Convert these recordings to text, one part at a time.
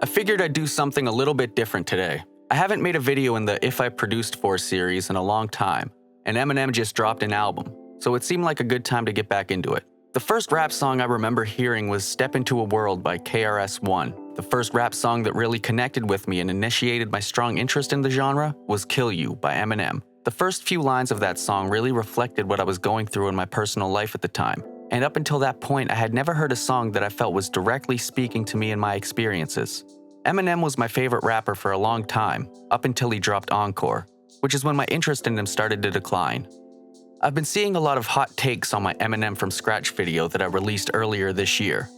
I figured I'd do something a little bit different today. I haven't made a video in the If I Produced For series in a long time, and Eminem just dropped an album, so it seemed like a good time to get back into it. The first rap song I remember hearing was Step Into a World by KRS-One. The first rap song that really connected with me and initiated my strong interest in the genre was Kill You by Eminem. The first few lines of that song really reflected what I was going through in my personal life at the time, and up until that point I had never heard a song that I felt was directly speaking to me and my experiences. Eminem was my favorite rapper for a long time, up until he dropped Encore, which is when my interest in him started to decline. I've been seeing a lot of hot takes on my Eminem from Scratch video that I released earlier this year.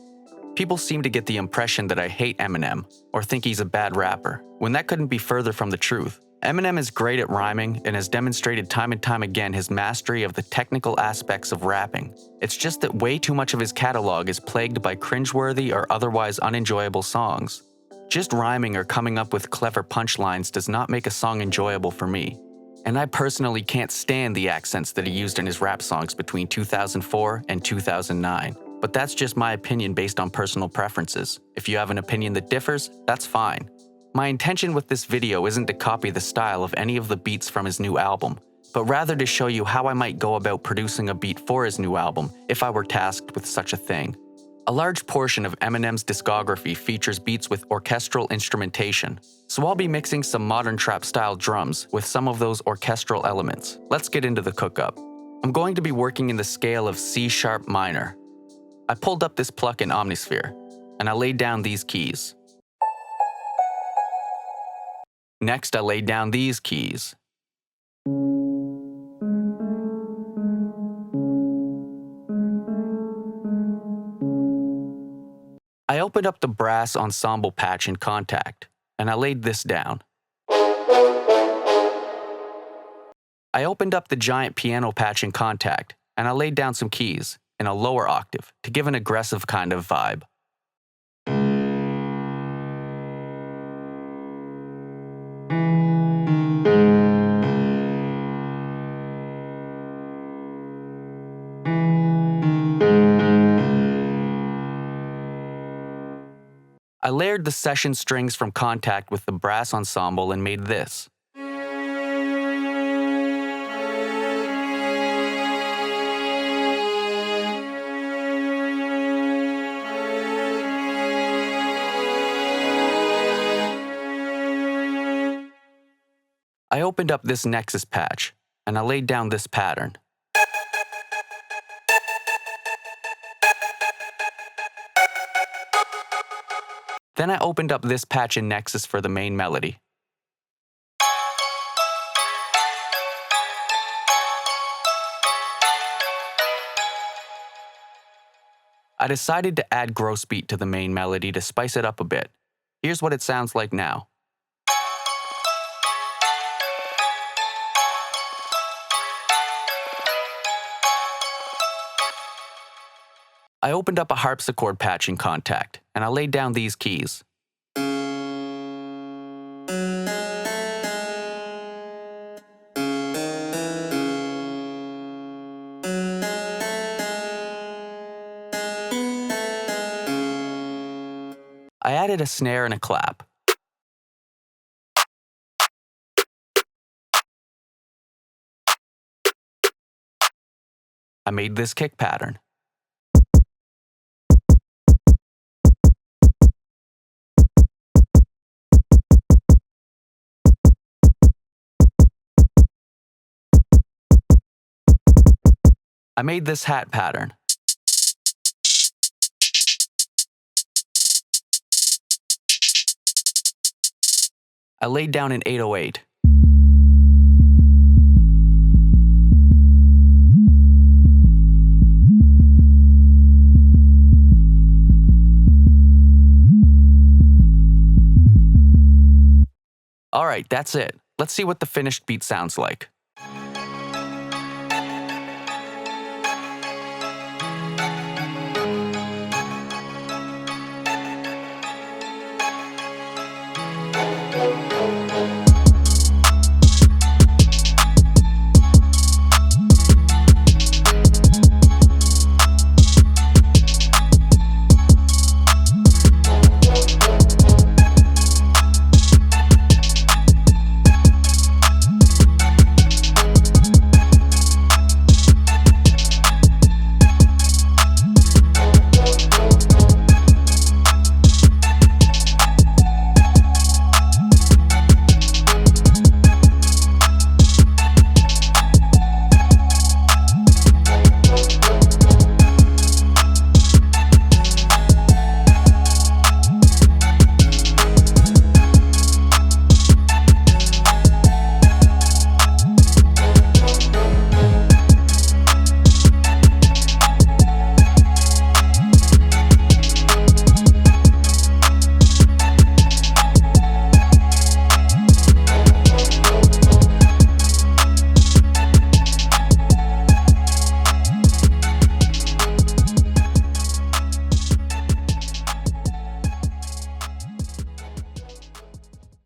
People seem to get the impression that I hate Eminem, or think he's a bad rapper, when that couldn't be further from the truth. Eminem is great at rhyming and has demonstrated time and time again his mastery of the technical aspects of rapping. It's just that way too much of his catalog is plagued by cringeworthy or otherwise unenjoyable songs. Just rhyming or coming up with clever punchlines does not make a song enjoyable for me. And I personally can't stand the accents that he used in his rap songs between 2004 and 2009. But that's just my opinion based on personal preferences. If you have an opinion that differs, that's fine. My intention with this video isn't to copy the style of any of the beats from his new album, but rather to show you how I might go about producing a beat for his new album if I were tasked with such a thing. A large portion of Eminem's discography features beats with orchestral instrumentation, so I'll be mixing some modern trap-style drums with some of those orchestral elements. Let's get into the cook-up. I'm going to be working in the scale of C-sharp minor. I pulled up this pluck in Omnisphere, and I laid down these keys. Next, I laid down these keys. I opened up the brass ensemble patch in Contact, and I laid this down. I opened up the giant piano patch in Contact, and I laid down some keys in a lower octave to give an aggressive kind of vibe. I layered the session strings from Contact with the brass ensemble and made this. I opened up this Nexus patch, and I laid down this pattern. Then I opened up this patch in Nexus for the main melody. I decided to add gross beat to the main melody to spice it up a bit. Here's what it sounds like now. I opened up a harpsichord patch in Contact, and I laid down these keys. I added a snare and a clap. I made this kick pattern. I made this hat pattern. I laid down an 808. Alright, that's it. Let's see what the finished beat sounds like.